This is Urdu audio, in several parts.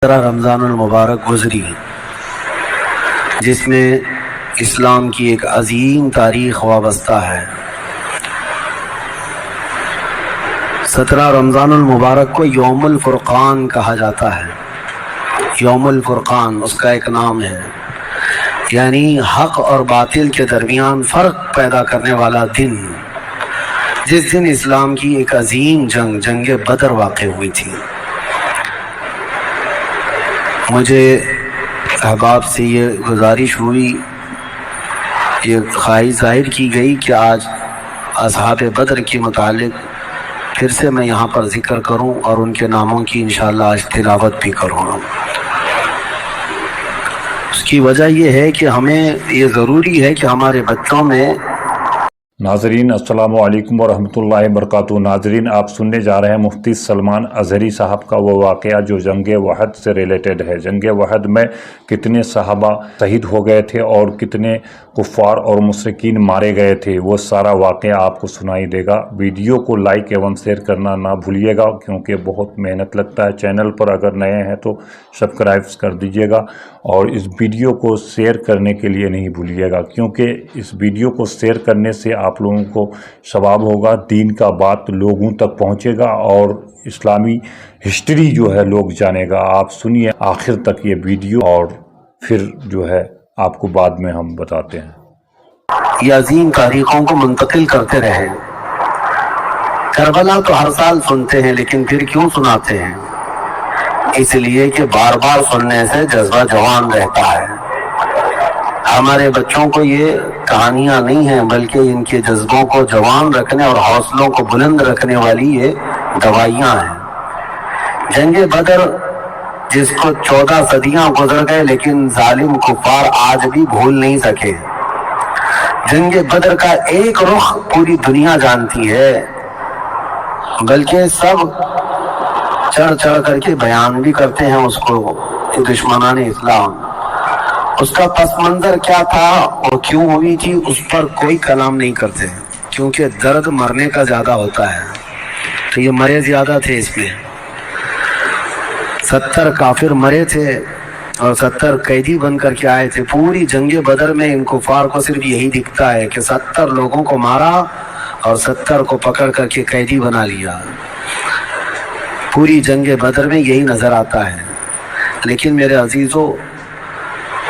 رمضان المبارک گزری جس میں اسلام کی ایک عظیم تاریخ وابستہ ہے۔ 17 رمضان المبارک کو یوم الفرقان کہا جاتا ہے۔ یوم الفرقان اس کا ایک نام ہے، یعنی حق اور باطل کے درمیان فرق پیدا کرنے والا دن، جس دن اسلام کی ایک عظیم جنگ بدر واقع ہوئی تھی۔ مجھے احباب سے یہ گزارش ہوئی، یہ خواہش ظاہر کی گئی کہ آج اصحاب بدر کے متعلق پھر سے میں یہاں پر ذکر کروں اور ان کے ناموں کی انشاءاللہ آج تلاوت بھی کروں۔ اس کی وجہ یہ ہے کہ ہمیں یہ ضروری ہے کہ ہمارے بچوں میں ناظرین السلام علیکم ورحمۃ اللہ وبرکاتہ۔ ناظرین آپ سننے جا رہے ہیں مفتی سلمان اظہری صاحب کا وہ واقعہ جو جنگ وحد سے ریلیٹڈ ہے۔ جنگ وحد میں کتنے صحابہ شہید ہو گئے تھے اور کتنے کفار اور مشرکین مارے گئے تھے، وہ سارا واقعہ آپ کو سنائی دے گا۔ ویڈیو کو لائک ایوم شیئر کرنا نہ بھولیے گا، کیونکہ بہت محنت لگتا ہے۔ چینل پر اگر نئے ہیں تو سبسکرائب کر دیجیے گا، اور اس ویڈیو کو شیئر کرنے کے لیے نہیں بھولیے گا، کیونکہ اس ویڈیو کو شیئر کرنے سے آپ لوگوں کو ثواب ہوگا، دین کا بات لوگوں تک پہنچے گا اور اسلامی ہسٹری جو ہے لوگ جانے گا۔ آپ سنیے آخر تک یہ ویڈیو، اور پھر جو ہے آپ کو بعد میں ہم بتاتے ہیں۔ یہ عظیم تاریخوں کو منتقل کرتے رہے۔ کربلا تو ہر سال سنتے ہیں، لیکن پھر کیوں سناتے ہیں؟ اس لیے کہ بار بار سننے سے جذبہ جوان رہتا ہے۔ ہمارے بچوں کو یہ کہانیاں نہیں ہیں، بلکہ ان کے جذبوں کو جوان رکھنے اور حوصلوں کو بلند رکھنے والی یہ دوائیاں ہیں۔ جنگ بدر جس کو 14 صدیاں گزر گئے، لیکن ظالم کفار آج بھی بھول نہیں سکے۔ جنگ بدر کا ایک رخ پوری دنیا جانتی ہے، بلکہ سب چڑھ چڑھ کر کے بیان بھی کرتے ہیں اس کو کہ دشمنان اسلام، اس کا پس منظر کیا تھا اور کیوں ہوئی تھی، اس پر کوئی کلام نہیں کرتے، کیونکہ درد مرنے کا زیادہ ہوتا ہے۔ تو یہ مرے زیادہ تھے، اس میں 70 کافر مرے تھے اور 70 قیدی بن کر کے آئے تھے۔ پوری جنگ بدر میں ان کفار کو صرف یہی دکھتا ہے کہ 70 لوگوں کو مارا اور 70 کو پکڑ کر کے قیدی بنا لیا۔ پوری جنگ بدر میں یہی نظر آتا ہے۔ لیکن میرے عزیزو،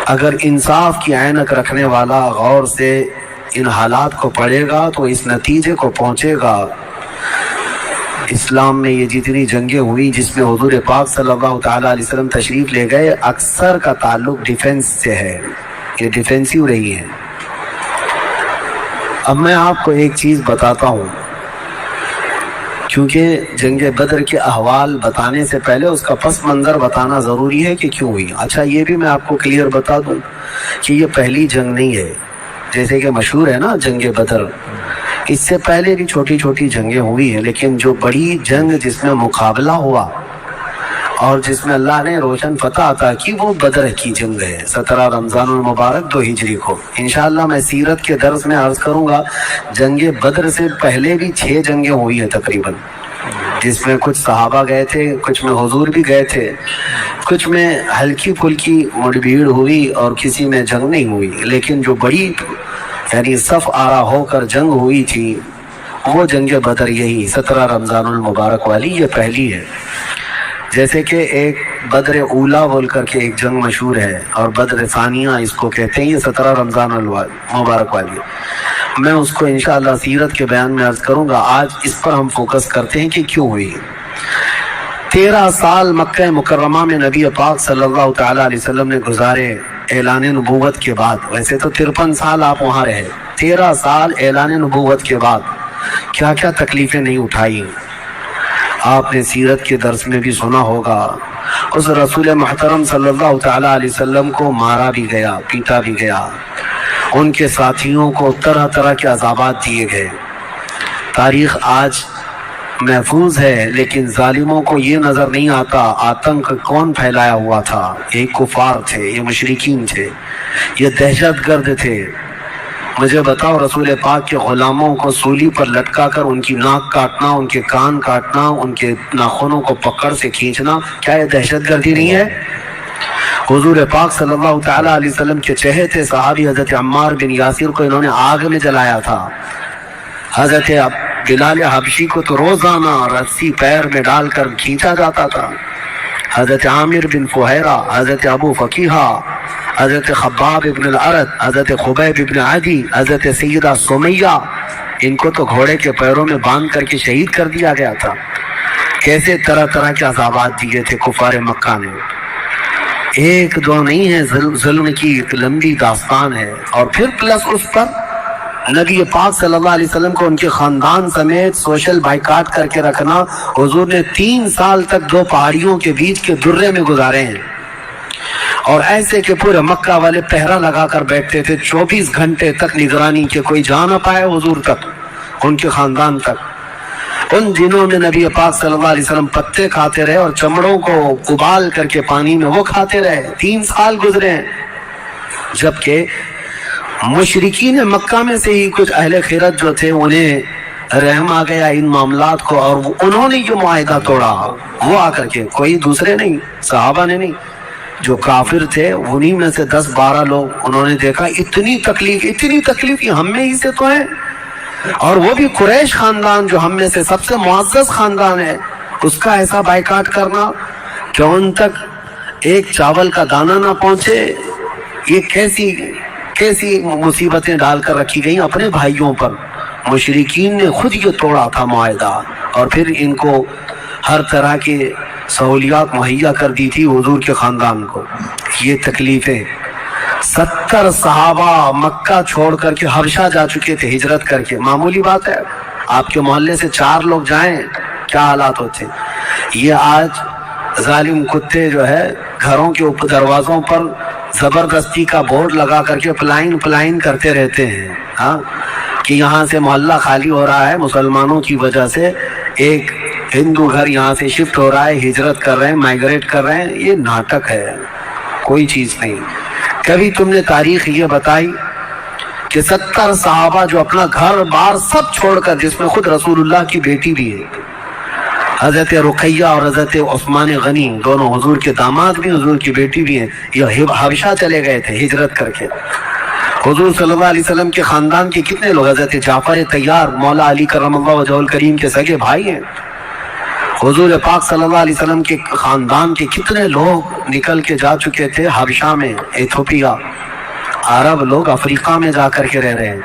اگر انصاف کی عینک رکھنے والا غور سے ان حالات کو پڑھے گا تو اس نتیجے کو پہنچے گا، اسلام میں یہ جتنی جنگیں ہوئی جس میں حضور پاک صلی اللہ تعالیٰ علیہ وسلم تشریف لے گئے، اکثر کا تعلق ڈیفنس سے ہے، یہ ڈیفنسیو رہی ہے۔ اب میں آپ کو ایک چیز بتاتا ہوں، کیونکہ جنگ بدر کے احوال بتانے سے پہلے اس کا پس منظر بتانا ضروری ہے کہ کیوں ہوئی۔ اچھا، یہ بھی میں آپ کو کلیئر بتا دوں کہ یہ پہلی جنگ نہیں ہے، جیسے کہ مشہور ہے نا جنگ بدر، اس سے پہلے بھی چھوٹی چھوٹی جنگیں ہوئی ہیں، لیکن جو بڑی جنگ جس میں مقابلہ ہوا اور جس میں اللہ نے روشن فتح عطا کی، وہ بدر کی جنگ ہے، 17 رمضان المبارک 2 ہجری کو۔ انشاءاللہ میں سیرت کے درس میں عرض کروں گا، جنگ بدر سے پہلے بھی 6 جنگیں ہوئی ہیں تقریباً، جس میں کچھ صحابہ گئے تھے، کچھ میں حضور بھی گئے تھے، کچھ میں ہلکی پھلکی مڑ بھیڑ ہوئی اور کسی میں جنگ نہیں ہوئی، لیکن جو بڑی یعنی صف آرا ہو کر جنگ ہوئی تھی وہ جنگ بدر، یہی 17 رمضان المبارک والی، یہ پہلی ہے۔ جیسے کہ ایک بدر اولا بول کر کے ایک جنگ مشہور ہے، اور بدر ثانیہ اس کو کہتے ہیں، یہ 17 رمضان المبارک والی، میں اس کو انشاءاللہ سیرت کے بیان میں عرض کروں گا۔ آج اس پر ہم فوکس کرتے ہیں کہ کیوں ہوئی۔ 13 سال مکہ مکرمہ میں نبی پاک صلی اللہ تعالیٰ علیہ وسلم نے گزارے اعلان نبوت کے بعد۔ ویسے تو 53 سال آپ وہاں رہے، 13 سال اعلان نبوت کے بعد کیا کیا تکلیفیں نہیں اٹھائی، آپ نے سیرت کے درس میں بھی سنا ہوگا۔ اس رسول محترم صلی اللہ تعالیٰ علیہ وسلم کو مارا بھی گیا، پیٹا بھی گیا، ان کے ساتھیوں کو طرح طرح کے عذابات دیے گئے۔ تاریخ آج محفوظ ہے، لیکن ظالموں کو یہ نظر نہیں آتا آتنک کون پھیلایا ہوا تھا۔ یہ کفار تھے، یہ مشرکین تھے، یہ دہشت گرد تھے، مجھے بتاؤ رسول پاک کے غلاموں کو سولی پر لٹکا کر ان کی ناک کاٹنا، ان کے کان کاٹنا، ان کے ناخنوں کو پکڑ سے کھینچنا، کیا یہ دہشت گردی نہیں ہے؟ حضور پاک صلی اللہ تعالیٰ علیہ وسلم کے چہیتے صحابی حضرت عمار بن یاسر کو انہوں نے آگ میں جلایا تھا۔ حضرت بلال حبشی کو تو روزانہ رسی پیر میں ڈال کر کھینچا جاتا تھا۔ حضرت عامر بن فہیرہ، حضرت ابو فقیہہ، حضرت خباب ابن الارت، حضرت خبیب ابن عدی، حضرت سیدہ سمیہ، ان کو تو گھوڑے کے پیروں میں باندھ کر کے شہید کر دیا گیا تھا۔ کیسے طرح طرح کے عذابات دیے تھے کفار مکہ نے، ایک دو نہیں ہے، ظلم کی ایک لمبی داستان ہے۔ اور پھر پلس اس پر نبی پاک صلی اللہ علیہ وسلم کو ان کے خاندان سمیت سوشل بائیکاٹ کر کے رکھنا۔ حضور نے 3 سال تک 2 پہاڑیوں کے بیچ کے درے میں گزارے ہیں، اور ایسے کہ پورے مکہ والے پہرا لگا کر بیٹھتے تھے 24 گھنٹے تک نگرانی کے، کوئی جا نہ پائے حضور تک، ان کے خاندان تک۔ ان دنوں میں نبی پاک صلی اللہ علیہ وسلم پتے کھاتے رہے اور چمڑوں کو ابال کر کے پانی میں وہ کھاتے رہے۔ 3 سال گزرے ہیں، جبکہ مشرکین مکہ میں سے ہی کچھ اہل خیرت جو تھے انہیں رحم آ گیا ان معاملات کو، اور انہوں نے جو معاہدہ توڑا وہ آ کر کے، کوئی دوسرے نہیں، صحابہ نے نہیں، جو کافر تھے انہی میں سے 10-12 لوگ، انہوں نے دیکھا اتنی تکلیف یہ ہم میں ہی سے تو ہے، اور وہ بھی قریش خاندان جو ہم میں سے سب سے معزز خاندان ہے، اس کا ایسا بائیکاٹ کرنا کہ ان تک ایک چاول کا دانہ نہ پہنچے، یہ کیسی مصیبتیں ڈال کر رکھی گئیں اپنے بھائیوں پر۔ مشرکین نے خود یہ توڑا تھا معاہدہ، اور پھر ان کو ہر طرح کے سہولیات مہیا کر دی تھی حضور کے خاندان کو۔ یہ تکلیفیں 70 صحابہ مکہ چھوڑ کر کے حبشہ جا چکے تھے ہجرت کر کے، معمولی بات ہے؟ آپ کے محلے سے 4 لوگ جائیں کیا حالات ہوتے؟ یہ آج ظالم کتے جو ہے گھروں کے اوپر دروازوں پر زبردستی کا بورڈ لگا کر کے پلائن کرتے رہتے ہیں، ہاں، کہ یہاں سے محلہ خالی ہو رہا ہے مسلمانوں کی وجہ سے، ایک ہندو گھر یہاں سے شفٹ ہو رہا ہے، ہجرت کر رہے ہیں، مائگریٹ کر رہے ہیں۔ یہ ناٹک ہے، کوئی چیز نہیں۔ کبھی تم نے تاریخ یہ بتائی کہ 70 صحابہ جو اپنا گھر بار سب چھوڑ کر، جس میں خود رسول اللہ کی بیٹی بھی ہے، حضرت رقیہ اور حضرت عثمان غنی، دونوں حضور کے داماد بھی، حضور کی بیٹی بھی ہیں، یہ حبشہ چلے گئے تھے ہجرت کر کے۔ حضور صلی اللہ علیہ وسلم کے خاندان کے کتنے لوگ، حضرت جعفر طیار مولا علی کرم اللہ وجہہ الکریم کے سگے بھائی ہیں۔ حضور پاک صلی اللہ علیہ وسلم کے خاندان کے کتنے لوگ نکل کے جا چکے تھے حبشہ میں، ایتھوپیا، عرب لوگ افریقہ میں جا کر کے رہ رہے ہیں،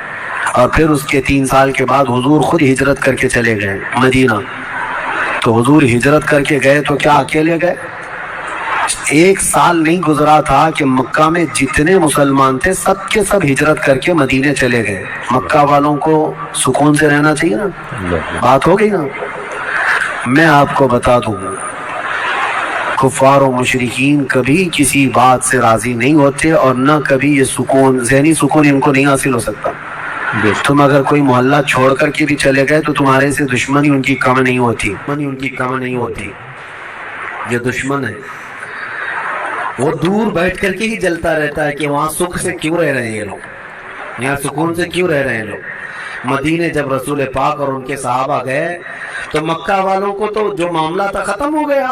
اور پھر اس کے 3 سال کے بعد حضور خود ہجرت کر کے چلے گئے مدینہ۔ تو حضور ہجرت کر کے گئے تو کیا اکیلے گئے؟ 1 سال نہیں گزرا تھا کہ مکہ میں جتنے مسلمان تھے سب کے سب ہجرت کر کے مدینے چلے گئے۔ مکہ والوں کو سکون سے رہنا چاہیے نا، بات ہو گئی نا۔ میں آپ کو بتا دوں، کفار و مشرکین کبھی کسی بات سے راضی نہیں ہوتے، اور نہ کبھی یہ سکون، ذہنی سکون ان کو نہیں حاصل ہو سکتا۔ تم اگر کوئی محلہ چھوڑ کر کے بھی چلے گئے تو تمہارے سے دشمنی ان کی کم نہیں ہوتی۔ یہ دشمن ہے، وہ دور بیٹھ کر کے ہی جلتا رہتا ہے کہ وہاں سکھ سے کیوں رہ رہے ہیں یہ لوگ، یہاں سکون سے کیوں رہ رہے ہیں لوگ۔ مدینے جب رسول پاک اور ان کے صحابہ گئے تو مکہ والوں کو تو جو معاملہ تھا ختم ہو گیا،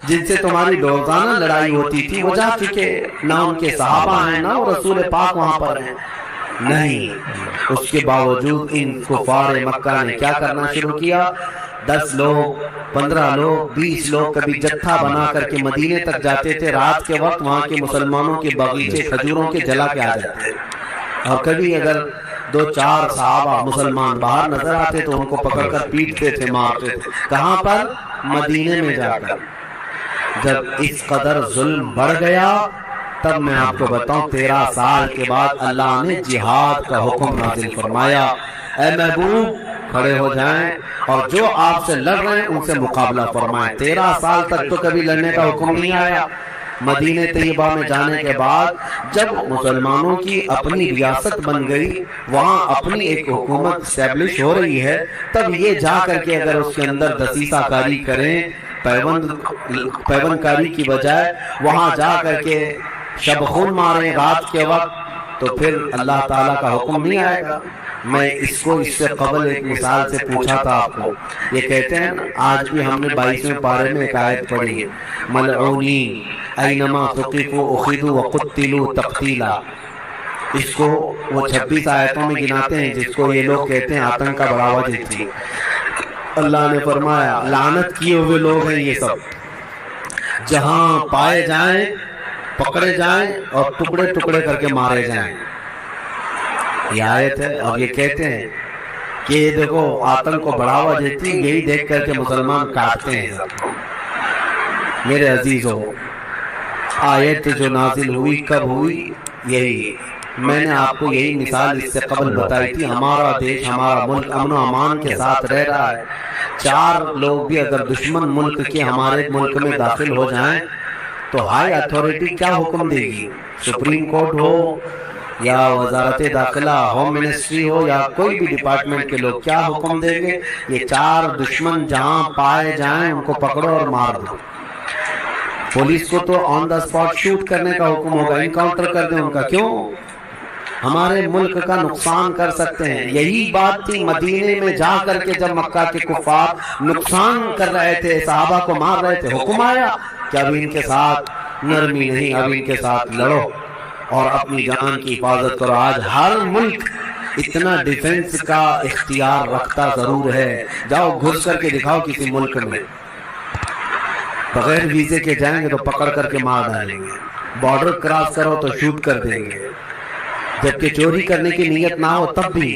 جن سے تمہاری روزانہ لڑائی ہوتی تھی وہ جا چکے، نہ ان کے صحابہ ہیں نہ رسول پاک وہاں پر ہیں، نہیں۔ اس کے باوجود ان کفار مکہ نے کیا کرنا شروع کیا؟ 10 لوگ، 15 لوگ، 20 لوگ کبھی جتھا بنا کر کے مدینے تک جاتے تھے، رات کے وقت وہاں کے مسلمانوں کے باغیچے کھجوروں کے جلا کے آ جاتے، اور کبھی اگر 2-4 صحابہ مسلمان باہر نظر آتے تو ان کو پکڑ کر پیٹتے تھے، مارتے تھے۔ کہاں پر؟ مدینے میں جا کر۔ جب اس قدر ظلم بڑھ گیا تب میں آپ کو بتاؤں 13 سال کے بعد اللہ نے جہاد کا حکم نازل فرمایا، اے محبوب کھڑے ہو جائیں اور جو آپ سے لڑ رہے ہیں ان سے مقابلہ فرمائیں۔ 13 سال تک تو کبھی لڑنے کا حکم نہیں آیا۔ مدینہ طیبہ میں جانے کے بعد جب مسلمانوں کی اپنی ریاست بن گئی، وہاں اپنی ایک حکومت اسٹیبلش ہو رہی ہے، تب یہ جا کر کے اگر اس کے اندر دسیسہ کاری کریں، پیوند کاری کی بجائے وہاں جا کر کے شب خون ماریں رات کے وقت، تو پھر اللہ تعالیٰ کا حکم نہیں آئے گا. میں اس کو اس سے قبل ایک مثال سے پوچھا تھا آپ کو. یہ کہتے ہیں آج بھی ہم نے 22ویں پارے میں ایک آیت پڑھی ہے, ملعونین اینما ثقفوا اخذوا وقتلوا تقتیلا. اس کو وہ 26 آیتوں میں گناتے ہیں جس کو یہ لوگ کہتے ہیں آتنک کا بڑھاوا دیتی ہے. اللہ نے فرمایا لعنت کیے ہوئے لوگ ہیں یہ سب, جہاں پائے جائیں پکڑے جائیں اور ٹکڑے ٹکڑے کر کے مارے جائیں. یہ آیت ہے. اور یہ کہتے ہیں کہ یہ دیکھو آتنک کو بڑھاوا دیتی, یہی دیکھ کر کے مسلمان کاٹتے ہیں سب کو. میرے عزیزو, آیت جو نازل ہوئی کب ہوئی؟ یہی میں نے آپ کو یہی مثال اس سے قبل بتائی تھی. ہمارا دیش, ہمارا ملک امن و امان کے ساتھ رہ رہا ہے. 4 لوگ بھی اگر دشمن ملک کے ہمارے ملک میں داخل ہو جائیں تو ہائی اتھارٹی کیا حکم دے گی؟ سپریم کورٹ ہو یا وزارت داخلہ, ہوم منسٹری ہو یا کوئی بھی ڈپارٹمنٹ کے لوگ کیا حکم دیں گے؟ یہ 4 دشمن جہاں پائے جائیں ان کو پکڑو اور مار دو. پولیس کو تو آن دا اسپاٹ شوٹ کرنے کا حکم ہوگا, انکاؤنٹر کر دیں ان کا. کیوں؟ ہمارے ملک کا نقصان کر سکتے ہیں. یہی بات تھی مدینے میں جا کر کے جب مکہ کے کفار نقصان کر رہے تھے, صحابہ کو مار رہے تھے, حکم آیا کہ اب ان کے ساتھ نرمی نہیں, اب ان کے ساتھ لڑو اور اپنی جان کی حفاظت کرو. آج ہر ملک اتنا ڈیفنس کا اختیار رکھتا ضرور ہے. جاؤ گھس کر کے دکھاؤ کسی ملک میں, بغیر ویزے کے جائیں گے تو پکڑ کر کے مار ڈالیں گے. بارڈر کراس کرو تو شوٹ کر دیں گے, جبکہ چوری کرنے کی نیت نہ ہو تب بھی.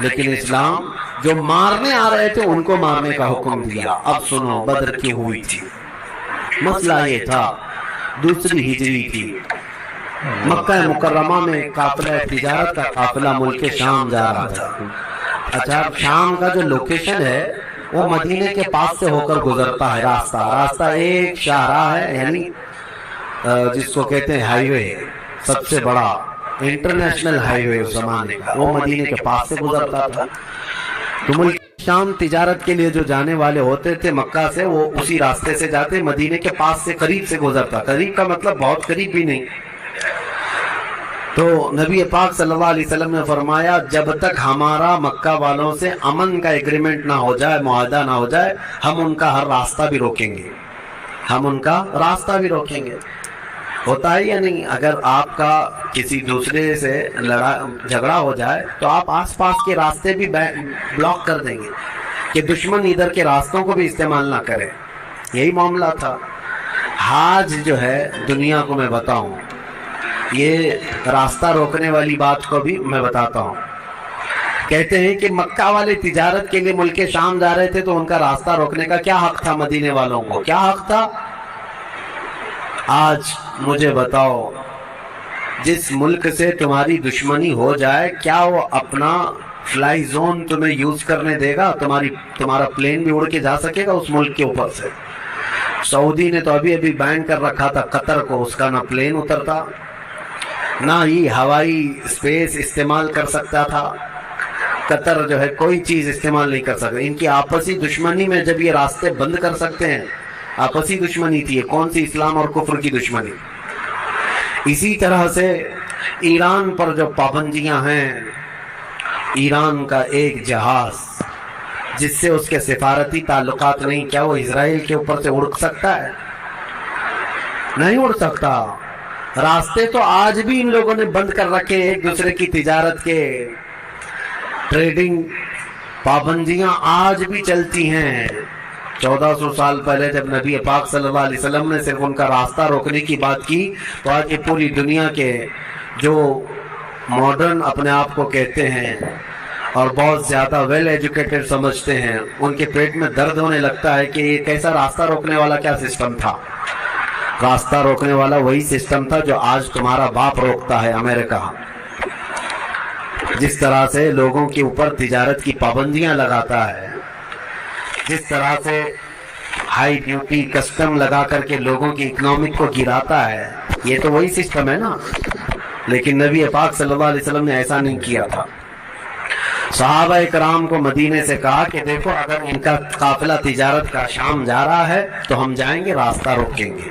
لیکن اسلام جو مارنے آ رہے تھے ان کو مارنے کا حکم دیا. اب سنو بدر کیوں ہوئی تھی. مسئلہ یہ تھا, دوسری ہجری تھی, مکہ مکرمہ میں قافلہ تجارت کا قافلہ ملک شام جا رہا تھا. اچھا, شام کا جو لوکیشن ہے وہ مدینے کے پاس سے ہو کر گزرتا ہے. راستہ ایک شاہراہ ہے, یعنی جس کو کہتے ہیں ہائی وے, سب سے بڑا انٹرنیشنل ہائی وے اس زمانے کا, وہ مدینے کے پاس سے گزرتا تھا. تو ملک شام تجارت کے لیے جو جانے والے ہوتے تھے مکہ سے, وہ اسی راستے سے جاتے, مدینے کے پاس سے قریب سے گزرتا. قریب کا مطلب بہت قریب بھی نہیں. تو نبی پاک صلی اللہ علیہ وسلم نے فرمایا جب تک ہمارا مکہ والوں سے امن کا ایگریمنٹ نہ ہو جائے, معاہدہ نہ ہو جائے, ہم ان کا ہر راستہ بھی روکیں گے, ہم ان کا راستہ بھی روکیں گے. ہوتا ہے یا نہیں؟ اگر آپ کا کسی دوسرے سے جھگڑا ہو جائے تو آپ آس پاس کے راستے بھی بلاک کر دیں گے کہ دشمن ادھر کے راستوں کو بھی استعمال نہ کرے. یہی معاملہ تھا. آج جو ہے دنیا کو میں بتاؤں, یہ راستہ روکنے والی بات کو بھی میں بتاتا ہوں. کہتے ہیں کہ مکہ والے تجارت کے لیے ملک شام جا رہے تھے تو ان کا راستہ روکنے کا کیا حق تھا؟ مدینے والوں کو کیا حق تھا؟ آج مجھے بتاؤ, جس ملک سے تمہاری دشمنی ہو جائے کیا وہ اپنا فلائی زون تمہیں یوز کرنے دے گا؟ تمہارا پلین بھی اڑ کے جا سکے گا اس ملک کے اوپر سے؟ سعودی نے تو ابھی بین کر رکھا تھا قطر کو, اس کا نہ پلین اترتا نہ ہی ہوائی اسپیس استعمال کر سکتا تھا. قطر جو ہے کوئی چیز استعمال نہیں کر سکتا. ان کی آپسی دشمنی میں جب یہ راستے بند کر سکتے ہیں, آپسی دشمنی تھی, کون سی اسلام اور کفر کی دشمنی. اسی طرح سے ایران پر جو پابندیاں ہیں, ایران کا ایک جہاز جس سے اس کے سفارتی تعلقات نہیں, کیا وہ اسرائیل کے اوپر سے اڑ سکتا ہے؟ نہیں اڑ سکتا. راستے تو آج بھی ان لوگوں نے بند کر رکھے, ایک دوسرے کی تجارت کے, ٹریڈنگ پابندیاں آج بھی چلتی ہیں. 1400 سال پہلے جب نبی پاک صلی اللہ علیہ وسلم نے صرف ان کا راستہ روکنے کی بات کی تو آج یہ پوری دنیا کے جو ماڈرن اپنے آپ کو کہتے ہیں اور بہت زیادہ ویل ایجوکیٹڈ سمجھتے ہیں, ان کے پیٹ میں درد ہونے لگتا ہے کہ یہ کیسا راستہ روکنے والا کیا سسٹم تھا. راستہ روکنے والا وہی سسٹم تھا جو آج تمہارا باپ روکتا ہے امریکہ. جس طرح سے لوگوں کے اوپر تجارت کی پابندیاں لگاتا ہے, جس طرح سے ہائی ڈیوٹی کسٹم لگا کر کے لوگوں کی اکنامک کو گراتا ہے, یہ تو وہی سسٹم ہے نا. لیکن نبی پاک صلی اللہ علیہ وسلم نے ایسا نہیں کیا تھا. صحابہ کرام کو مدینے سے کہا کہ دیکھو اگر ان کا قافلہ تجارت کا شام جا رہا ہے تو ہم جائیں گے, راستہ روکیں گے.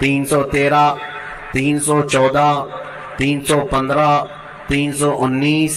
313, 314, 315, 319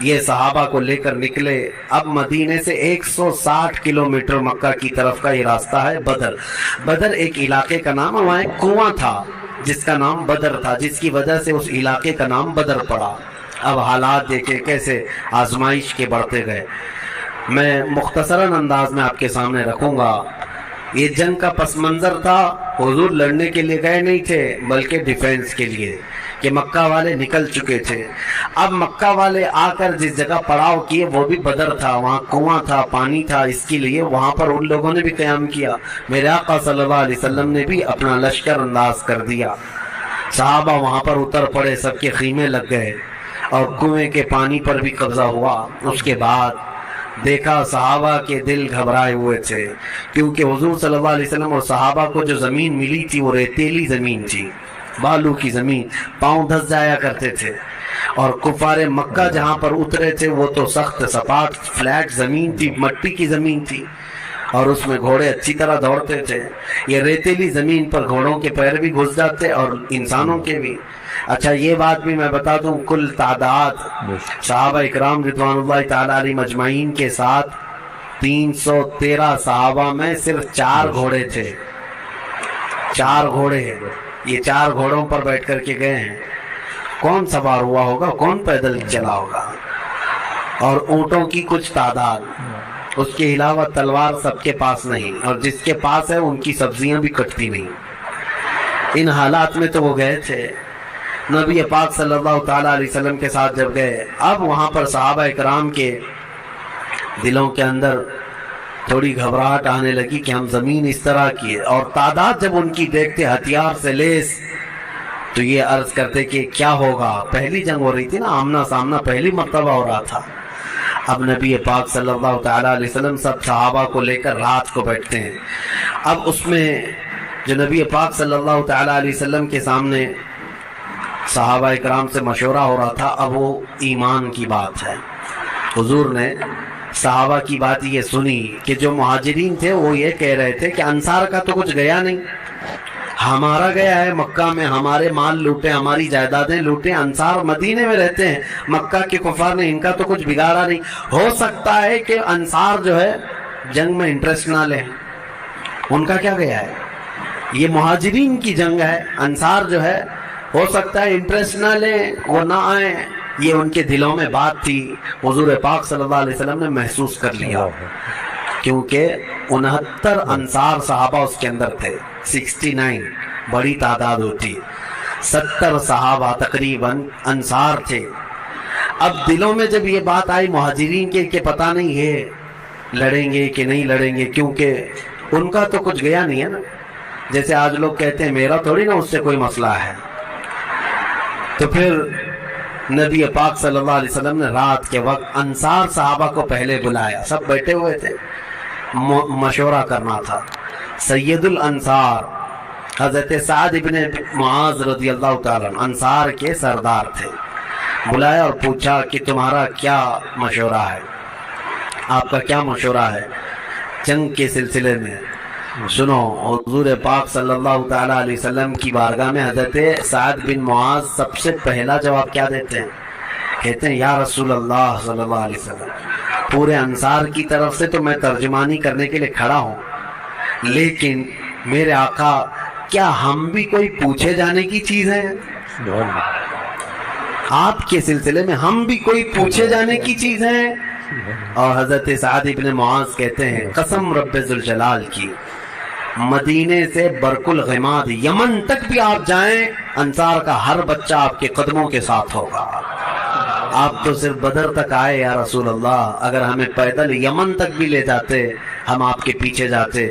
یہ صحابہ کو لے کر نکلے. اب مدینے سے 160 کلومیٹر مکہ کی طرف کا یہ راستہ ہے. بدر ایک علاقے کا نام ہے, وہاں ایک کنواں تھا جس کا نام بدر تھا, جس کی وجہ سے اس علاقے کا نام بدر پڑا. اب حالات دیکھیں کیسے آزمائش کے بڑھتے گئے. میں مختصراً انداز میں آپ کے سامنے رکھوں گا. یہ جنگ کا پس منظر تھا. حضور لڑنے کے لیے گئے نہیں تھے بلکہ ڈیفینس کے لیے, کہ مکہ والے نکل چکے تھے. اب مکہ والے آ کر جس جگہ پڑاؤ کیے وہ بھی بدر تھا, وہاں کنواں تھا, پانی تھا, اس کے لیے وہاں پر ان لوگوں نے بھی قیام کیا. میرے آقا صلی اللہ علیہ وسلم نے بھی اپنا لشکر انداز کر دیا. صحابہ وہاں پر اتر پڑے, سب کے خیمے لگ گئے اور کنویں کے پانی پر بھی قبضہ ہوا. اس کے بعد دیکھا صحابہ کے دل گھبرائے ہوئے تھے, کیونکہ حضور صلی اللہ علیہ وسلم اور صحابہ کو جو زمین ملی تھی وہ ریتیلی زمین تھی, بالو کی زمین, پاؤں دھس جایا کرتے تھے. اور کفار مکہ جہاں پر اترے تھے وہ تو سخت سپاٹ فلیٹ زمین تھی, مٹی کی زمین تھی, اور اس میں گھوڑے اچھی طرح دوڑتے تھے. یہ ریتیلی زمین پر گھوڑوں کے پیر بھی گھس جاتے اور انسانوں کے بھی. اچھا یہ بات بھی میں بتا دوں, کل تعداد صحابہ اکرام رضوان اللہ تعالی علیہ مجمعین کے ساتھ 313 صحابہ میں صرف 4 گھوڑے تھے. 4 گھوڑے, یہ 4 گھوڑوں پر بیٹھ کر کے گئے ہیں. کون سوار ہوا ہوگا, کون پیدل چلا ہوگا؟ اور اونٹوں کی کچھ تعداد. اس کے علاوہ تلوار سب کے پاس نہیں, اور جس کے پاس ہے ان کی سبزیاں بھی کٹتی نہیں. ان حالات میں تو وہ گئے تھے. نبی پاک صلی اللہ تعالیٰ علیہ وسلم کے ساتھ جب گئے, اب وہاں پر صحابہ اکرام کے دلوں کے اندر تھوڑی گھبراہٹ آنے لگی کہ ہم زمین اس طرح کی ہے, اور تعداد جب ان کی دیکھتے ہتھیار سے لیس, تو یہ عرض کرتے کہ کیا ہوگا. پہلی جنگ ہو رہی تھی نا, آمنا سامنا پہلی مرتبہ ہو رہا تھا. اب نبی پاک صلی اللہ تعالیٰ علیہ وسلم سب صحابہ کو لے کر رات کو بیٹھتے ہیں. اب اس میں جو نبی پاک صلی اللہ تعالیٰ علیہ وسلم کے سامنے صحابہ اکرام سے مشورہ ہو رہا تھا, اب وہ ایمان کی بات ہے. حضور نے صحابہ کی بات یہ سنی کہ جو مہاجرین تھے وہ یہ کہہ رہے تھے کہ انصار کا تو کچھ گیا نہیں, ہمارا گیا ہے مکہ میں, ہمارے مال لوٹے, ہماری جائیدادیں لوٹے. انصار مدینے میں رہتے ہیں, مکہ کے کفار نے ان کا تو کچھ بگاڑا نہیں. ہو سکتا ہے کہ انصار جو ہے جنگ میں انٹرسٹ نہ لیں, ان کا کیا گیا ہے, یہ مہاجرین کی جنگ ہے. انصار جو ہے ہو سکتا ہے انٹرسٹ نہ لیں, وہ نہ آئیں. یہ ان کے دلوں میں بات تھی. حضور پاک صلی اللہ علیہ وسلم نے محسوس کر لیا, کیونکہ 69 انصار صحابہ اس کے اندر تھے. 69 بڑی تعداد ہوتی, 70 صحابہ تقریباً انصار تھے. اب دلوں میں جب یہ بات آئی مہاجرین کے کہ پتہ نہیں ہے لڑیں گے کہ نہیں لڑیں گے, کیونکہ ان کا تو کچھ گیا نہیں ہے نا. جیسے آج لوگ کہتے ہیں میرا تھوڑی نا اس سے کوئی مسئلہ ہے. تو پھر نبی پاک صلی اللہ علیہ وسلم نے رات کے وقت انصار صحابہ کو پہلے بلایا. سب بیٹھے ہوئے تھے, مشورہ کرنا تھا. سید الانصار حضرت سعد ابن معاذ رضی اللہ تعالیٰ انصار کے سردار تھے. بلایا اور پوچھا کہ تمہارا کیا مشورہ ہے, آپ کا کیا مشورہ ہے جنگ کے سلسلے میں. سنو, حضور پاک صلی اللہ تعالیٰ علیہ وسلم کی بارگاہ میں حضرت سعد بن معاذ سب سے پہلا جواب کیا دیتے ہیں؟ کہتے ہیں یا رسول اللہ صلی اللہ علیہ وسلم, پورے انصار کی طرف سے تو میں ترجمانی کرنے کے لیے کھڑا ہوں, لیکن میرے آقا کیا ہم بھی کوئی پوچھے جانے کی چیز ہے؟ آپ کے سلسلے میں ہم بھی کوئی پوچھے جانے کی چیز ہے؟ اور حضرت سعد بن معاذ کہتے ہیں قسم رب ذوالجلال کی, مدینے سے برق الغماد یمن تک بھی آپ جائیں, انصار کا ہر بچہ آپ کے قدموں کے ساتھ ہوگا. آپ تو صرف بدر تک آئے یا رسول اللہ, اگر ہمیں پیدل یمن تک بھی لے جاتے ہم آپ کے پیچھے جاتے.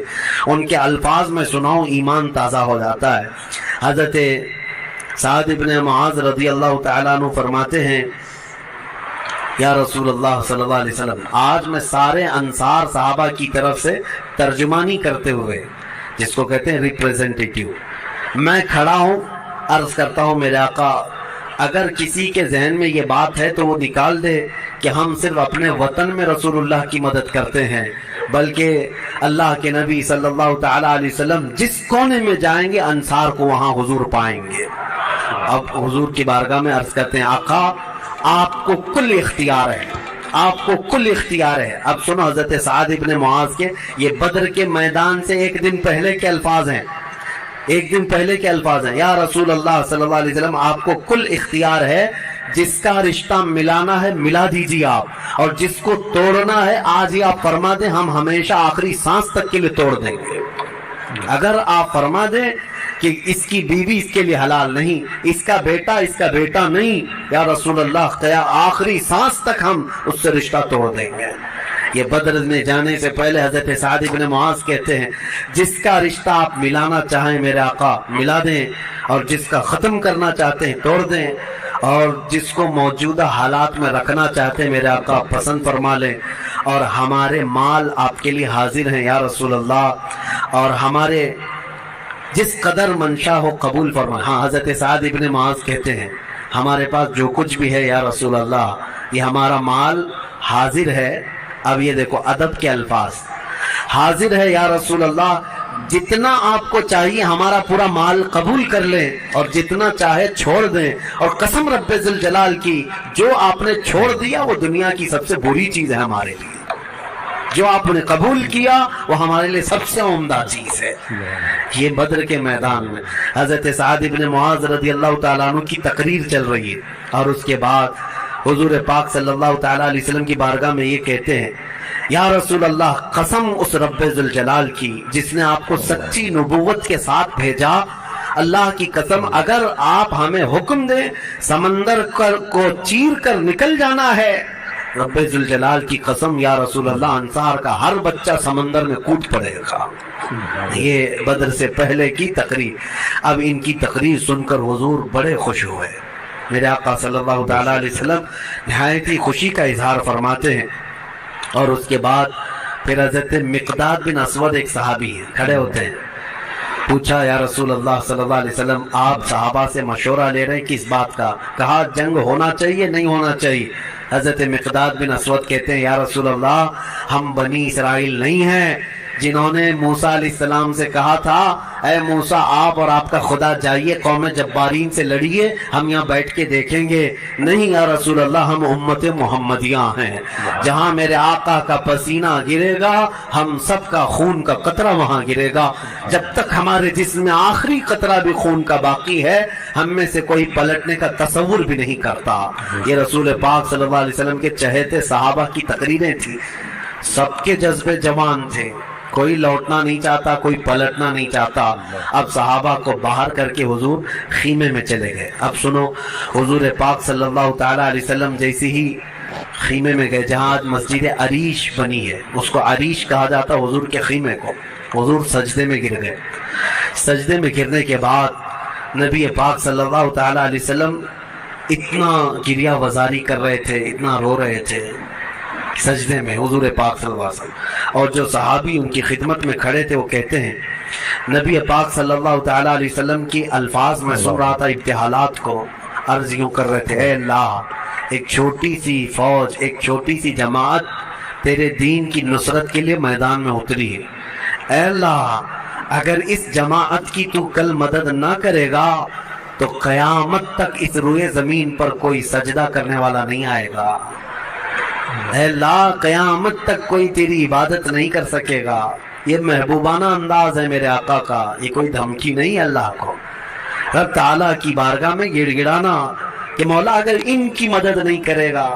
ان کے الفاظ میں سناؤں, ایمان تازہ ہو جاتا ہے. حضرت سعد بن معاذ رضی اللہ تعالیٰ عنہ فرماتے ہیں یا رسول اللہ صلی اللہ علیہ وسلم, آج میں سارے انصار صحابہ کی طرف سے ترجمانی کرتے ہوئے, جس کو کہتے ہیں ریپریزنٹیٹیو, میں کھڑا ہوں, عرض کرتا ہوں میرے آقا اگر کسی کے ذہن میں یہ بات ہے تو وہ نکال دے کہ ہم صرف اپنے وطن میں رسول اللہ کی مدد کرتے ہیں, بلکہ اللہ کے نبی صلی اللہ تعالیٰ علیہ وسلم جس کونے میں جائیں گے انصار کو وہاں حضور پائیں گے. اب حضور کی بارگاہ میں عرض کرتے ہیں آقا آپ کو کل اختیار ہے، آپ کو کل اختیار ہے۔ اب سنو حضرت سعد ابن معاذ کے یہ بدر کے میدان سے ایک دن پہلے کے الفاظ ہیں، ایک دن پہلے کے الفاظ ہیں۔ یا رسول اللہ صلی اللہ علیہ وسلم آپ کو کل اختیار ہے، جس کا رشتہ ملانا ہے ملا دیجیے آپ، اور جس کو توڑنا ہے آج ہی آپ فرما دیں، ہم ہمیشہ آخری سانس تک کے لیے توڑ دیں گے۔ اگر آپ فرما دیں کہ اس کی بیوی اس کے لیے حلال نہیں، اس کا بیٹا نہیں، یا رسول اللہ آخری سانس تک ہم اس سے رشتہ توڑ دیں گے۔ یہ بدر میں جانے سے پہلے حضرت سعد ابن معاذ کہتے ہیں جس کا رشتہ آپ ملانا چاہیں میرے آقا ملا دیں، اور جس کا ختم کرنا چاہتے ہیں توڑ دیں، اور جس کو موجودہ حالات میں رکھنا چاہتے ہیں میرے آقا پسند فرما لیں، اور ہمارے مال آپ کے لیے حاضر ہیں یا رسول اللہ، اور ہمارے جس قدر منشا ہو قبول فرمائیں۔ ہاں حضرت سعد ابن معاذ کہتے ہیں ہمارے پاس جو کچھ بھی ہے یا رسول اللہ یہ ہمارا مال حاضر ہے۔ اب یہ دیکھو ادب کے الفاظ، حاضر ہے یا رسول اللہ، جتنا آپ کو چاہیے ہمارا پورا مال قبول کر لیں، اور جتنا چاہے چھوڑ دیں، اور قسم رب ذوالجلال کی جو آپ نے چھوڑ دیا وہ دنیا کی سب سے بری چیز ہے ہمارے لیے، جو آپ نے قبول کیا وہ ہمارے لیے سب سے عمدہ چیز ہے۔ یہ بدر کے میدان میں حضرت سعد ابن معاذ رضی اللہ تعالیٰ عنہ کی تقریر چل رہی ہے، اور اس کے بعد حضور پاک صلی اللہ تعالیٰ علیہ وسلم کی بارگاہ میں یہ کہتے ہیں یا رسول اللہ قسم اس رب ذوالجلال کی جس نے آپ کو سچی نبوت کے ساتھ بھیجا، اللہ کی قسم اگر آپ ہمیں حکم دیں سمندر کو چیر کر نکل جانا ہے، رب ذوالجلال کی قسم یا رسول اللہ انصار کا ہر بچہ سمندر میں کود پڑے گا۔ یہ بدر سے پہلے کی تقریر۔ اب ان کی تقریر سن کر حضور بڑے خوش ہوئے، میرے آقا صلی اللہ تعالیٰ علیہ وسلم نہایت ہی خوشی کا اظہار فرماتے ہیں، اور اس کے بعد پھر حضرت مقداد بن اسود ایک صحابی ہیں کھڑے ہوتے ہیں، پوچھا یا رسول اللہ صلی اللہ علیہ وسلم آپ صحابہ سے مشورہ لے رہے ہیں کس بات کا؟ کہا جنگ ہونا چاہیے نہیں ہونا چاہیے؟ حضرت مقداد بن اسود کہتے ہیں یا رسول اللہ ہم بنی اسرائیل نہیں ہیں جنہوں نے موسیٰ علیہ السلام سے کہا تھا اے موسیٰ آپ اور آپ کا خدا جائیے قوم جبارین سے لڑیے، ہم یہاں بیٹھ کے دیکھیں گے۔ نہیں یا رسول اللہ ہم امت محمدیہ ہیں، جہاں میرے آقا کا پسینہ گرے گا ہم سب کا خون کا قطرہ وہاں گرے گا، جب تک ہمارے جسم میں آخری قطرہ بھی خون کا باقی ہے ہم میں سے کوئی پلٹنے کا تصور بھی نہیں کرتا۔ یہ رسول پاک صلی اللہ علیہ وسلم کے چہیتے صحابہ کی تقریریں تھیں، سب کے جذبے جوان تھے، کوئی لوٹنا نہیں چاہتا، کوئی پلٹنا نہیں چاہتا۔ اب صحابہ کو باہر کر کے حضور خیمے میں چلے گئے۔ اب سنو حضور پاک صلی اللہ تعالیٰ علیہ وسلم جیسے ہی خیمے میں گئے جہاں آج مسجد عریش بنی ہے، اس کو عریش کہا جاتا حضور کے خیمے کو، حضور سجدے میں گر گئے۔ سجدے میں گرنے کے بعد نبی پاک صلی اللہ تعالیٰ علیہ وسلم اتنا گریہ وزاری کر رہے تھے، اتنا رو رہے تھے سجدے میں حضور پاک صلی اللہ علیہ وسلم، اور جو صحابی ان کی خدمت میں کھڑے تھے وہ کہتے ہیں نبی پاک صلی اللہ تعالیٰ علیہ وسلم کی الفاظ میں سن رہا تھا، ابتحالات کو عرض یوں کر رہے تھے اے اللہ ایک چھوٹی سی فوج، ایک چھوٹی سی جماعت تیرے دین کی نصرت کے لیے میدان میں اتری ہے، اے اللہ اگر اس جماعت کی تو کل مدد نہ کرے گا تو قیامت تک اس روئے زمین پر کوئی سجدہ کرنے والا نہیں آئے گا، اے اللہ قیامت تک کوئی تیری عبادت نہیں کر سکے گا۔ یہ محبوبانہ انداز ہے میرے آقا کا، یہ کوئی دھمکی نہیں اللہ کو، رب تعالیٰ کی بارگاہ میں گڑ گڑانا کہ مولا اگر ان کی مدد نہیں کرے گا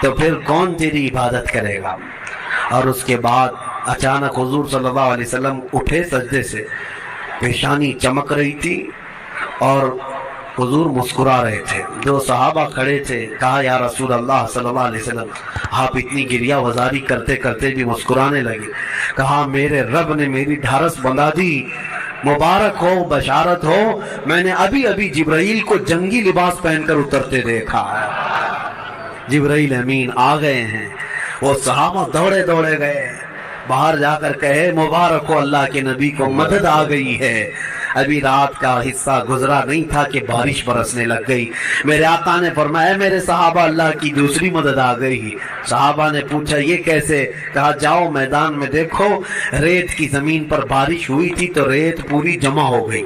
تو پھر کون تیری عبادت کرے گا۔ اور اس کے بعد اچانک حضور صلی اللہ علیہ وسلم اٹھے سجدے سے، پیشانی چمک رہی تھی اور حضور مسکرا رہے تھے۔ جو صحابہ کھڑے تھے کہا یا رسول اللہ صلی اللہ علیہ وسلم آپ اتنی گریہ وزاری کرتے کرتے بھی مسکرانے لگے۔ کہا میرے رب نے میری ڈھارس بندھا دی، مبارک ہو، بشارت ہو، میں نے ابھی ابھی جبرائیل کو جنگی لباس پہن کر اترتے دیکھا ہے۔ جبرائیل امین آ گئے ہیں، وہ صحابہ دوڑے دوڑے گئے، باہر جا کر کہے مبارک ہو اللہ کے نبی کو مدد آ گئی ہے۔ ابھی رات کا حصہ گزرا نہیں تھا کہ بارش برسنے لگ گئی۔ میرے آقا نے فرمایا میرے صحابہ اللہ کی دوسری مدد آ گئی۔ صحابہ نے پوچھا یہ کیسے؟ کہا جاؤ میدان میں دیکھو، ریت کی زمین پر بارش ہوئی تھی تو ریت پوری جمع ہو گئی،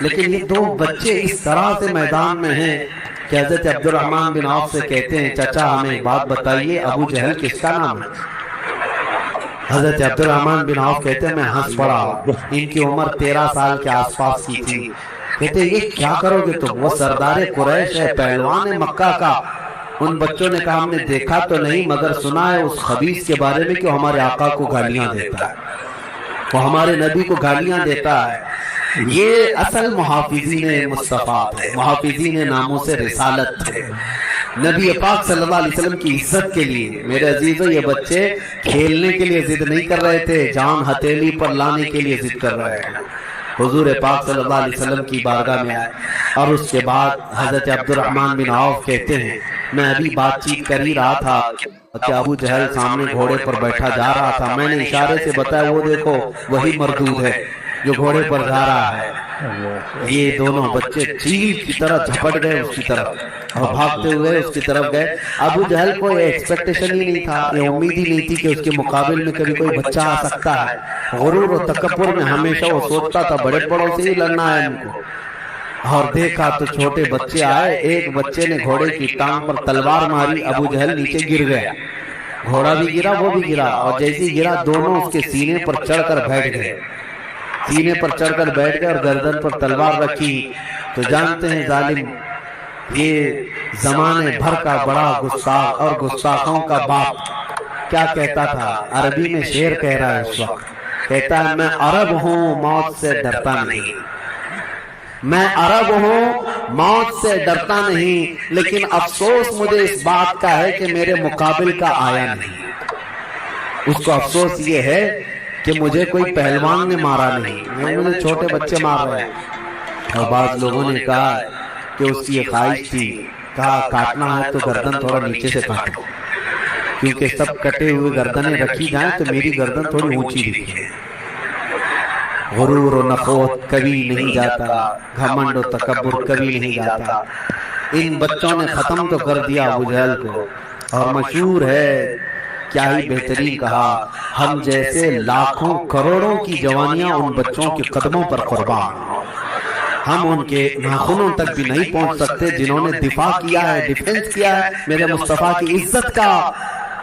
لیکن یہ دو بچے اس طرح سے میدان میں ہیں کہ حضرت عبد الرحمن بن عوف سے کہتے ہیں چچا ہمیں ایک بات بتائیے ابو جہل کس کا نام ہے؟ حضرت عبد الرحمن بن عوف کہتے ہیں میں ہنس پڑا، ان کی عمر 13 سال کے آس پاس کی تھی۔ کہتے ہیں یہ کیا کرو گے تم؟ وہ سردار قریش ہے، پہلوان مکہ کا۔ ان بچوں نے کہا ہم نے دیکھا تو نہیں مگر سنا ہے اس خبیث کے بارے میں کہ وہ ہمارے آقا کو گالیاں دیتا ہے، وہ ہمارے نبی کو گالیاں دیتا ہے۔ یہ اصل محافظین مصطفیٰ تھے، محافظین ناموس رسالت تھے، نبی پاک صلی اللہ علیہ وسلم کی عزت کے لیے۔ میرے عزیزو یہ بچے کھیلنے کے لیے ضد نہیں کر رہے تھے، جان ہتھیلی پر لانے کے لیے ضد کر رہے ہیں۔ حضور پاک صلی اللہ علیہ وسلم کی بارگاہ میں آئے اور اس کے بعد حضرت عبد الرحمن بن عوف کہتے ہیں میں ابھی بات چیت کر ہی رہا تھا کہ ابو جہل سامنے گھوڑے پر بیٹھا جا رہا تھا، میں نے اشارے سے بتایا وہ دیکھو وہی مردود ہے جو گھوڑے پر جا رہا ہے۔ یہ دونوں بچے چیل کی طرح جھپٹ گئے اس کی طرف اور بھاگتے ہوئے اس کی طرف گئے۔ ابو جہل کو یہ ایکسپیکٹیشن ہی نہیں تھا، یہ امید ہی نہیں تھی کہ اس کے مقابل میں کبھی کوئی بچہ آ سکتا ہے۔ غرور و تکبر میں ہمیشہ وہ سوچتا تھا بڑے بڑوں سے ہی لڑنا ہے ان کو، اور دیکھا تو چھوٹے بچے آئے۔ ایک بچے نے گھوڑے کی ٹانگ پر تلوار ماری، ابو جہل نیچے گر گیا، گھوڑا بھی گرا وہ بھی گرا، اور جیسے گرا دونوں اس کے سینے پر چڑھ کر بیٹھ گئے، سینے پر چڑھ کر بیٹھ گئے اور گردن پر تلوار رکھی۔ تو جانتے ہیں ظالم یہ زمانے بھر کا بڑا گستاخ اور گستاخوں کا باپ کیا کہتا تھا؟ عربی میں شعر کہہ رہا ہے اس وقت، کہتا ہے میں عرب ہوں موت سے ڈرتا نہیں، میں عرب ہوں موت سے ڈرتا نہیں، لیکن افسوس مجھے اس بات کا ہے کہ میرے مقابل کا آیا نہیں۔ اس کو افسوس یہ ہے کہ مجھے کوئی پہلوان نے مارا نہیں، مجھے چھوٹے بچے مار رہے ہیں۔ اور بعض لوگوں نے کہا کہ اس کی یہ خواہش تھی، کہا کاٹنا ہے تو گردن تھوڑا نیچے سے کاٹو، کیونکہ سب کٹے ہوئے گردنیں رکھی جائیں تو میری گردن تھوڑی اونچی دکھے۔ غرور و نخوت کبھی نہیں جاتا، گھمنڈ و تکبر کبھی نہیں جاتا۔ ان بچوں نے ختم تو کر دیا ابو جہل کو، اور مشہور ہے کیا ہی بہترین کہا، ہم جیسے لاکھوں کروڑوں کی جوانیاں ان بچوں کے قدموں پر قربان، ہم ان کے ناخنوں تک بھی نہیں پہنچ سکتے جنہوں نے دفاع کیا ہے، ڈیفنس کیا ہے میرے مصطفیٰ کی عزت کا۔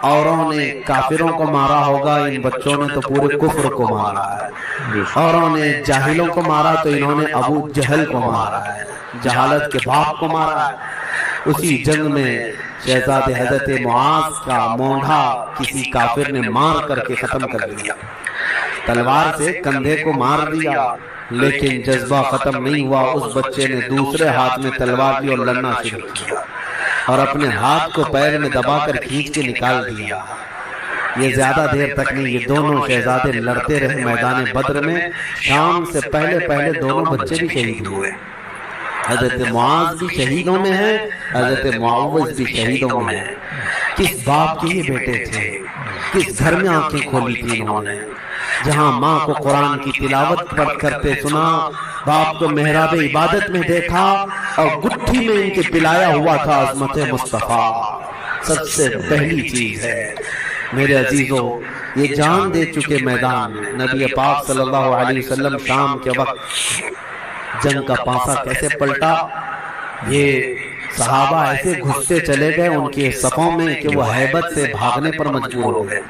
اوروں نے کافروں کو مارا ہوگا، ان بچوں نے تو پورے کفر کو مارا ہے۔ اوروں نے جاہلوں کو مارا تو انہوں نے ابو جہل کو مارا ہے، جہالت کے باپ کو مارا ہے۔ اسی جنگ میں شہزاد حضرت معاذ کا مونڈھا کسی کافر نے مار کر کے ختم کر دیا، تلوار سے کندھے کو مار دیا، لیکن جذبہ ختم نہیں ہوا۔ اس بچے نے دوسرے ہاتھ میں تلوار لی اور لڑنا شروع کیا، اور اپنے ہاتھ کو پیر میں دبا کر کھینچ کے نکال دیا۔ یہ زیادہ دیر تک نہیں، یہ دونوں شہزادے لڑتے رہے میدان بدر میں۔ شام سے پہلے دونوں بچے بھی شہید ہوئے، حضرت معاذ بھی شہیدوں میں ہیں، حضرت معوذ بھی شہیدوں میں ہیں۔ کس باپ کے یہ بیٹے تھے، کس گھر میں آنکھیں کھولی تھی انہوں نے، جہاں ماں کو قرآن کی تلاوت کرتے سنا، باپ کو محراب عبادت میں دیکھا، اور گٹھی میں ان کے پلایا ہوا تھا عظمت مصطفیٰ۔ سب سے پہلی چیز ہے میرے عزیزو، یہ جان دے چکے میدان میں نبی پاک صلی اللہ علیہ وسلم شام کے وقت جنگ کا پانسا کیسے پلٹا۔ یہ صحابہ ایسے گھستے چلے گئے ان کے صفوں میں کہ وہ ہیبت سے بھاگنے پر مجبور ہو گئے۔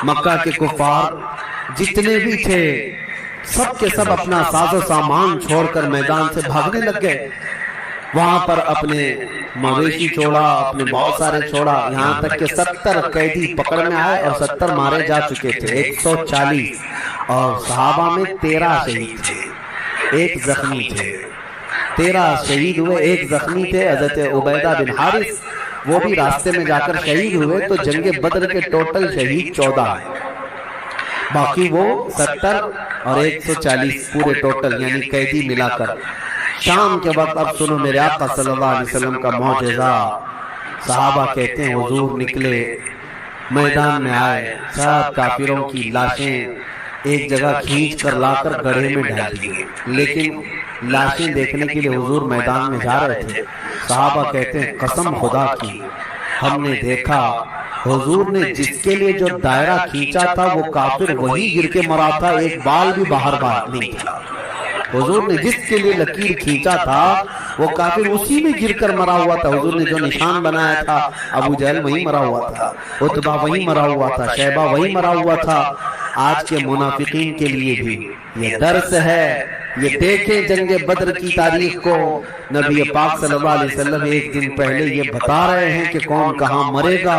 مکہ کے کفار جتنے بھی تھے سب کے سب اپنا ساز و سامان چھوڑ کر میدان سے بھاگنے لگ گئے۔ وہاں پر اپنے مویشی چھوڑا، اپنے بہت سارے چھوڑا، یہاں تک کہ 70 قیدی پکڑ میں آئے اور 70 مارے جا چکے تھے، 140، اور صحابہ میں 13 شہید تھے، ایک زخمی تھے۔ 13 شہید ہوئے، ایک زخمی تھے حضرت عبیدہ بن حارث، وہ بھی راستے میں جا کر شہید ہوئے۔ تو جنگ بدر کے ٹوٹل شہید 14 ہیں، باقی وہ 70 اور 140 پورے ٹوٹل یعنی قیدی ملا کر۔ شام کے وقت اب سنو میرے آقا صلی اللہ علیہ وسلم کا معجزہ۔ صحابہ کہتے ہیں حضور نکلے، میدان میں آئے، سب کافروں کی لاشیں ایک جگہ کھینچ کر لا کر گڑھے میں ڈال دی، لیکن لاشیں دیکھنے کے لیے حضور میدان میں جا رہے تھے۔ صحابہ کہتے ہیں قسم خدا کی ہم نے دیکھا حضور نے جس کے لیے جو دائرہ کھینچا تھا وہ کافر وہی گر کے مرا تھا، ایک بال بھی باہر نہیں تھا۔ حضور نے جس کے لیے لکیر کھینچا تھا وہ کافر اسی میں گر کر مرا ہوا تھا. حضور نے جو نشان بنایا تھا ابو جہل وہی مرا ہوا تھا, عتبہ وہی مرا ہوا تھا, شیبہ وہی مرا ہوا تھا. آج کے منافقین کے لیے بھی یہ درس ہے. یہ دیکھیں جنگ بدر کی تاریخ کو, نبی پاک صلی اللہ علیہ وسلم ایک دن پہلے یہ بتا رہے ہیں کہ کون کہاں مرے گا,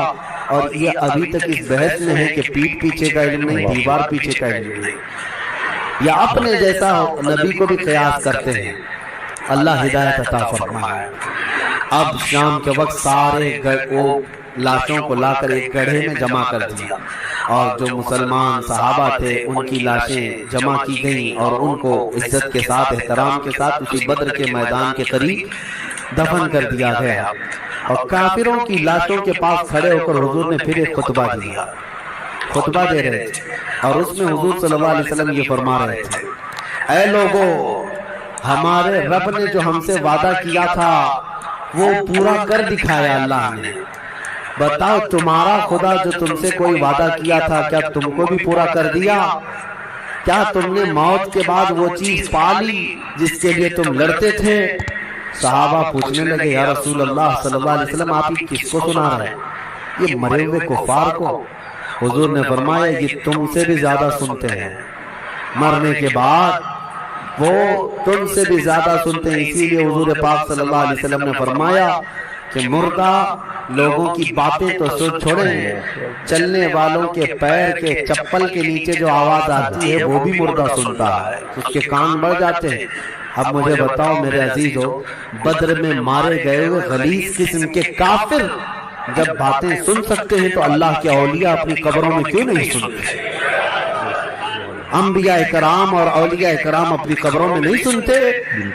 اور یہ ابھی تک اس بحث میں ہے کہ پیٹ پیچھے کا علم نہیں, دیوار پیچھے کا علم نہیں, یا اپنے جیسا نبی کو بھی قیاس کرتے ہیں. اللہ ہدایت عطا فرمائے. اب شام کے وقت سارے وہ لاشوں کو لا کر ایک گڑھے میں جمع کر دیا, اور جو مسلمان صحابہ تھے ان کی لاشیں جمع کی گئیں اور ان کو عزت کے ساتھ احترام کے ساتھ اسی بدر کے میدان کے قریب دفن کر دیا گیا. اور کافروں کی لاشوں کے پاس کھڑے ہو کر حضور نے پھر ایک خطبہ دیا, خطبہ دے رہے تھے, اور اس میں حضور صلی اللہ علیہ وسلم یہ فرما رہے تھے, اے لوگو, ہمارے رب نے جو ہم سے وعدہ کیا تھا وہ پورا کر دکھایا اللہ نے. بتاؤ تمہارا خدا جو تم سے کوئی وعدہ کیا تھا کیا تم کو بھی پورا کر دیا؟ کیا تم نے موت کے بعد وہ چیز پا لی جس کے لیے تم لڑتے تھے؟ صحابہ پوچھنے لگے, یا رسول اللہ صلی اللہ علیہ وسلم آپ ہی کس کو سنا رہے ہیں, یہ مرے ہوئے کفار کو؟ حضور نے فرمایا یہ تم سے بھی زیادہ سنتے ہیں, مرنے کے بعد وہ تم سے بھی زیادہ سنتے ہیں. اسی لیے حضور پاک صلی اللہ علیہ وسلم نے فرمایا کہ مردہ لوگوں کی باتیں تو سن چھوڑیں, چلنے والوں کے پیر کے چپل کے نیچے جو آواز آتی ہے وہ بھی مردہ سنتا ہے, اس کے کان بڑھ جاتے ہیں. اب مجھے بتاؤ میرے عزیزو, بدر میں مارے گئے ہوئے غلیظ قسم کے کافر جب باتیں سن سکتے ہیں تو اللہ کے اولیاء اپنی قبروں میں کیوں نہیں سنتے؟ انبیاء کرام اور اولیاء کرام اپنی قبروں میں نہیں سنتے؟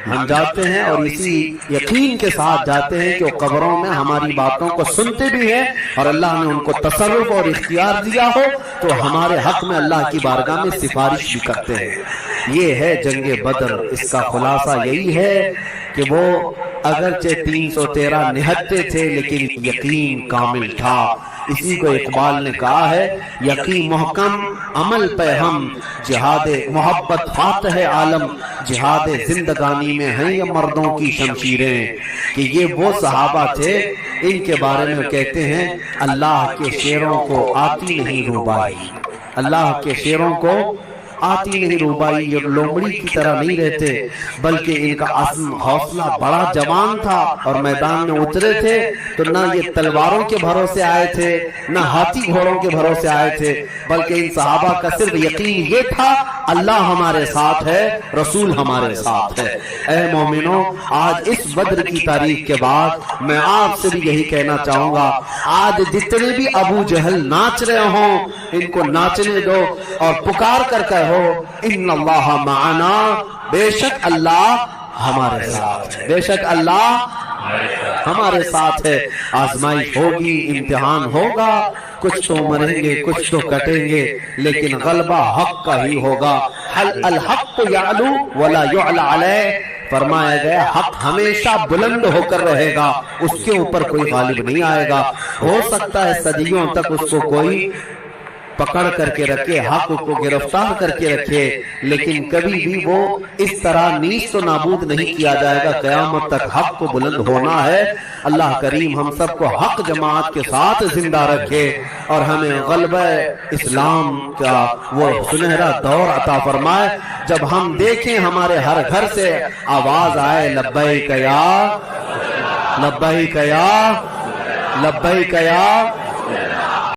ہم جاتے ہیں اور اسی یقین کے ساتھ جاتے ہیں کہ وہ قبروں میں ہماری باتوں کو سنتے بھی ہیں, اور اللہ نے ان کو تصرف اور اختیار دیا ہو تو ہمارے حق میں اللہ کی بارگاہ میں سفارش بھی کرتے ہیں. یہ ہے جنگ بدر. اس کا خلاصہ یہی ہے کہ وہ اگرچہ 313 نہتے تھے لیکن یقین کامل تھا. اسی کو اقبال نے کہا ہے, یقین محکم عمل پہ ہم, جہاد محبت فاتح عالم, جہاد زندگانی میں ہیں یہ مردوں کی شمشیریں. کہ یہ وہ صحابہ تھے, ان کے بارے میں کہتے ہیں اللہ کے شیروں کو آتی نہیں روبائی, اللہ کے شیروں کو آتی نہیں روبائی. یہ لومڑی کی طرح نہیں رہتے بلکہ ان کا عزم حوصلہ بڑا جوان تھا, اور میدان میں اترے تھے تو نہ یہ تلواروں کے بھروسے آئے تھے نہ ہاتھی گھوڑوں کے بھروسے آئے تھے, بلکہ ان صحابہ کا صرف یقین یہ تھا اللہ ہمارے ساتھ ہے, رسول ہمارے ساتھ ہے. اے مومنوں, آج اس بدر کی تاریخ کے بعد میں آپ سے بھی یہی کہنا چاہوں گا, آج جتنے بھی ابو جہل ناچ رہے ہوں ان کو ناچنے دو اور پکار کر کہو ان اللہ معنا, بے شک اللہ ہمارے ساتھ ہے, بے شک اللہ ہمارے ساتھ ہے. آزمائش ہوگی, امتحان ہوگا, کچھ تو مریں گے کچھ تو کٹیں گے, لیکن غلبہ حق کا ہی ہوگا. حل الحق یعلو ولا یعلی علیہ, فرمایا گیا حق ہمیشہ بلند ہو کر رہے گا, اس کے اوپر کوئی غالب نہیں آئے گا. ہو سکتا ہے صدیوں تک اس کو کوئی پکڑ کر کے رکھے, حق کو گرفتار کر کے رکھے, لیکن کبھی بھی وہ اس طرح نیست و نابود نہیں کیا جائے گا. قیامت تک حق کو بلند ہونا ہے. اللہ کریم ہم سب کو حق جماعت کے ساتھ زندہ رکھے اور ہمیں غلبہ اسلام کا وہ سنہرا دور عطا فرمائے, جب ہم دیکھیں ہمارے ہر گھر سے آواز آئے لبیک یا لبیک یا لبیک یا